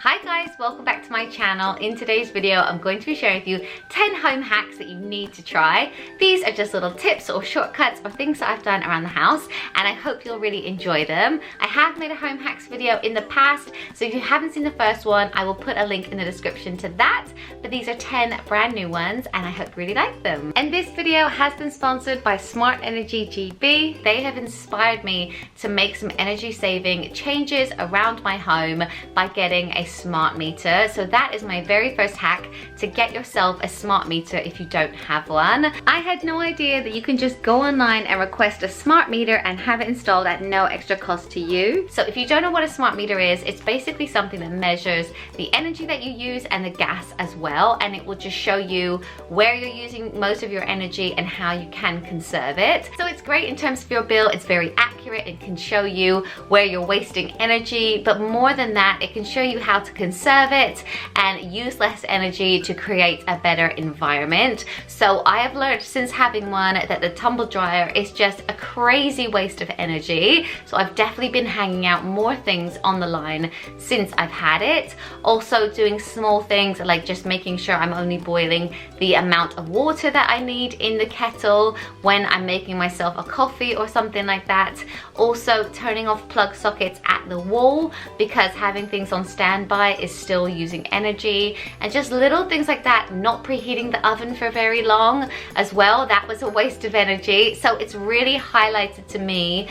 Hi guys, welcome back to my channel. In today's video, I'm going to be sharing with you 10 home hacks that you need to try. These are just little tips or shortcuts or things that I've done around the house, and I hope you'll really enjoy them. I have made a home hacks video in the past, so if you haven't seen the first one, I will put a link in the description to that. But these are 10 brand new ones, and I hope you really like them. And this video has been sponsored by Smart Energy GB. They have inspired me to make some energy saving changes around my home by getting a smart meter. So that is my very first hack, to get yourself a smart meter if you don't have one. I had no idea that you can just go online and request a smart meter and have it installed at no extra cost to you. So if you don't know what a smart meter is, it's basically something that measures the energy that you use and the gas as well, and it will just show you where you're using most of your energy and how you can conserve it. So it's great in terms of your bill. It's very accurate. It can show you where you're wasting energy, but more than that, it can show you how to conserve it and use less energy to create a better environment. So I have learned since having one that the tumble dryer is just a crazy waste of energy. So I've definitely been hanging out more things on the line since I've had it. Also doing small things like just making sure I'm only boiling the amount of water that I need in the kettle when I'm making myself a coffee or something like that. Also turning off plug sockets at the wall, because having things on standby is still using energy, and just little things like that. Not preheating the oven for very long as well, that was a waste of energy. So it's really highlighted to me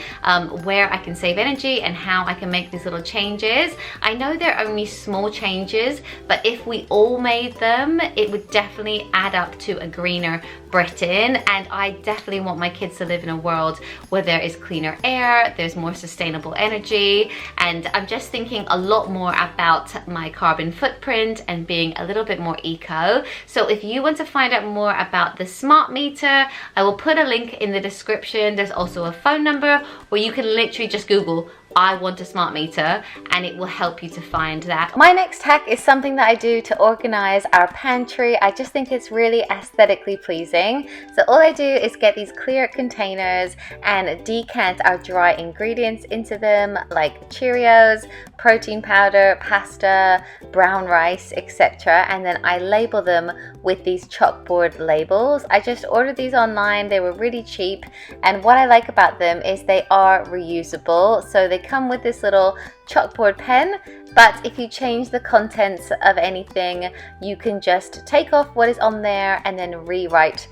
where I can save energy and how I can make these little changes. I know they're only small changes, but if we all made them, it would definitely add up to a greener Britain. And I definitely want my kids to live in a world where there is cleaner air, there's more sustainable energy, and I'm just thinking a lot more about my carbon footprint and being a little bit more eco. So if you want to find out more about the smart meter, I will put a link in the description. There's also a phone number where you can literally just Google "I want a smart meter" and it will help you to find that. My next hack is something that I do to organize our pantry. I just think it's really aesthetically pleasing. So all I do is get these clear containers and decant our dry ingredients into them, like Cheerios, protein powder, pasta, brown rice, etc. And then I label them with these chalkboard labels. I just ordered these online. They were really cheap, and what I like about them is they are reusable. So they come with this little chalkboard pen, but if you change the contents of anything, you can just take off what is on there and then rewrite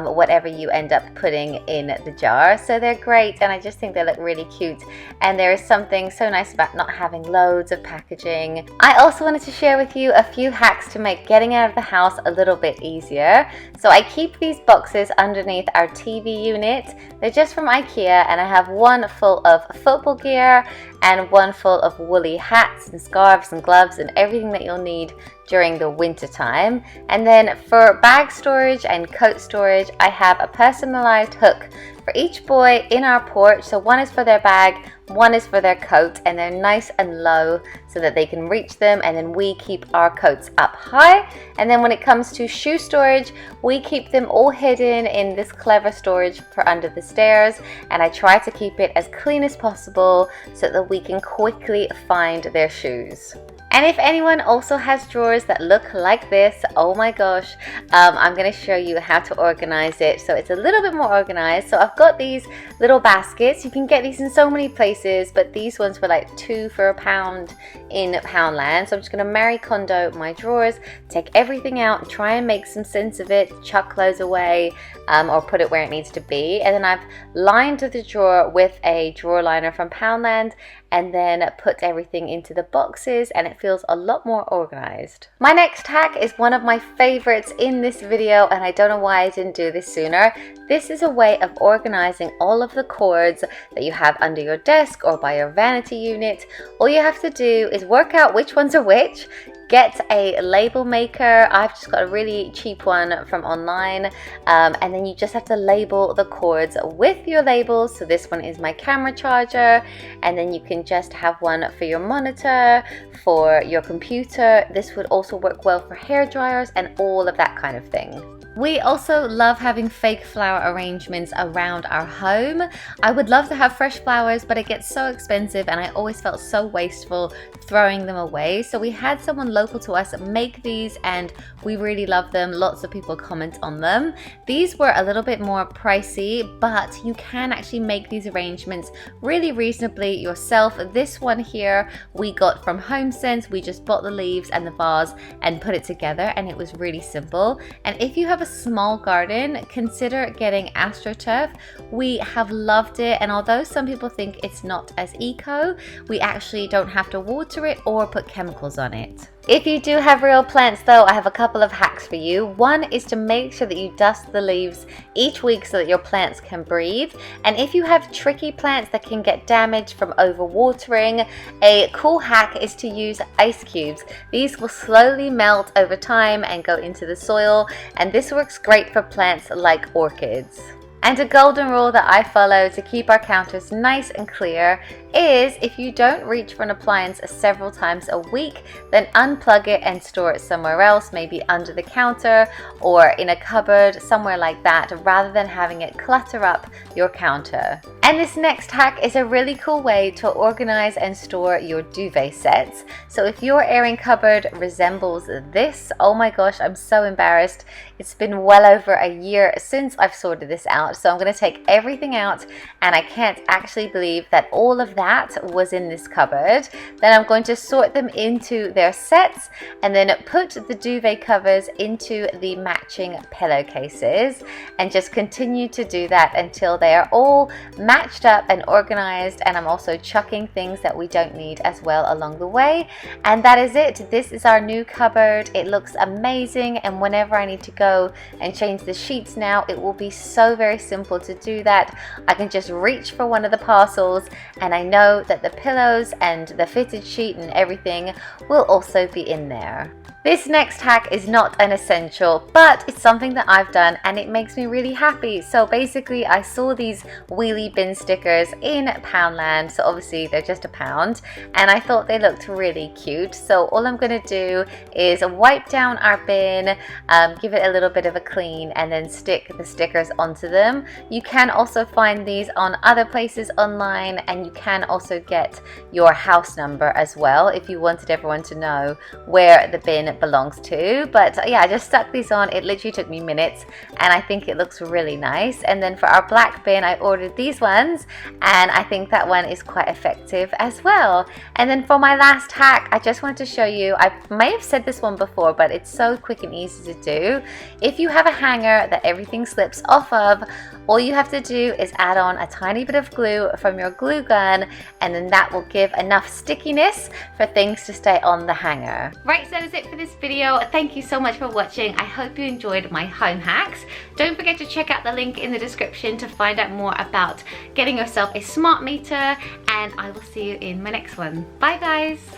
whatever you end up putting in the jar. So they're great, and I just think they look really cute, and there is something so nice about not having loads of packaging. I also wanted to share with you a few hacks to make getting out of the house a little bit easier. So I keep these boxes underneath our TV unit. They're just from IKEA, and I have one full of football gear and one full of woolly hats and scarves and gloves and everything that you'll need during the winter time. And then for bag storage and coat storage, I have a personalized hook for each boy in our porch. So one is for their bag, one is for their coat, and they're nice and low so that they can reach them, and then we keep our coats up high. And then when it comes to shoe storage, we keep them all hidden in this clever storage for under the stairs, and I try to keep it as clean as possible so that we can quickly find their shoes. And if anyone also has drawers that look like this, oh my gosh, I'm going to show you how to organize it so it's a little bit more organized. So I've got these little baskets. You can get these in so many places, but these ones were like £2 for £1 in Poundland. So I'm just going to Marie Kondo my drawers, take everything out, try and make some sense of it, chuck loads away, or put it where it needs to be. And then I've lined the drawer with a drawer liner from Poundland, and then put everything into the boxes, and it feels a lot more organized. My next hack is one of my favorites in this video, and I don't know why I didn't do this sooner. This is a way of organizing all of the cords that you have under your desk or by your vanity unit. All you have to do is work out which ones are which. Get a label maker. I've just got a really cheap one from online, and then you just have to label the cords with your labels. So this one is my camera charger, and then you can just have one for your monitor, for your computer. This would also work well for hair dryers and all of that kind of thing. We also love having fake flower arrangements around our home. I would love to have fresh flowers, but it gets so expensive and I always felt so wasteful throwing them away. So we had someone local to us make these and we really love them. Lots of people comment on them. These were a little bit more pricey, but you can actually make these arrangements really reasonably yourself. This one here we got from HomeSense. We just bought the leaves and the vase and put it together, and it was really simple. And if you have a small garden, consider getting AstroTurf. We have loved it, and although some people think it's not as eco, we actually don't have to water it or put chemicals on it. If you do have real plants though, I have a couple of hacks for you. One is to make sure that you dust the leaves each week so that your plants can breathe. And if you have tricky plants that can get damaged from overwatering, a cool hack is to use ice cubes. These will slowly melt over time and go into the soil, and this works great for plants like orchids. And a golden rule that I follow to keep our counters nice and clear is if you don't reach for an appliance several times a week, then unplug it and store it somewhere else, maybe under the counter or in a cupboard, somewhere like that, rather than having it clutter up your counter. And this next hack is a really cool way to organize and store your duvet sets. So if your airing cupboard resembles this, oh my gosh, I'm so embarrassed. It's been well over a year since I've sorted this out. So I'm going to take everything out, and I can't actually believe that all of that was in this cupboard. Then I'm going to sort them into their sets and then put the duvet covers into the matching pillowcases, and just continue to do that until they are all matched up and organized. And I'm also chucking things that we don't need as well along the way. And that is it. This is our new cupboard. It looks amazing, and whenever I need to go and change the sheets now, it will be so very simple to do that. I can just reach for one of the parcels, and I know that the pillows and the fitted sheet and everything will also be in there. This next hack is not an essential, but it's something that I've done and it makes me really happy. So basically I saw these wheelie bin stickers in Poundland, so obviously they're just £1, and I thought they looked really cute. So all I'm going to do is wipe down our bin, give it a little bit of a clean, and then stick the stickers onto them. You can also find these on other places online, and you can also get your house number as well if you wanted everyone to know where the bin belongs to. But yeah, I just stuck these on. It literally took me minutes, and I think it looks really nice. And then for our black bin, I ordered these ones, and I think that one is quite effective as well. And then for my last hack, I just wanted to show you, I may have said this one before, but it's so quick and easy to do. If you have a hanger that everything slips off of, all you have to do is add on a tiny bit of glue from your glue gun, and then that will give enough stickiness for things to stay on the hanger. Right, so that is it for this video. Thank you so much for watching. I hope you enjoyed my home hacks. Don't forget to check out the link in the description to find out more about getting yourself a smart meter, and I will see you in my next one. Bye guys.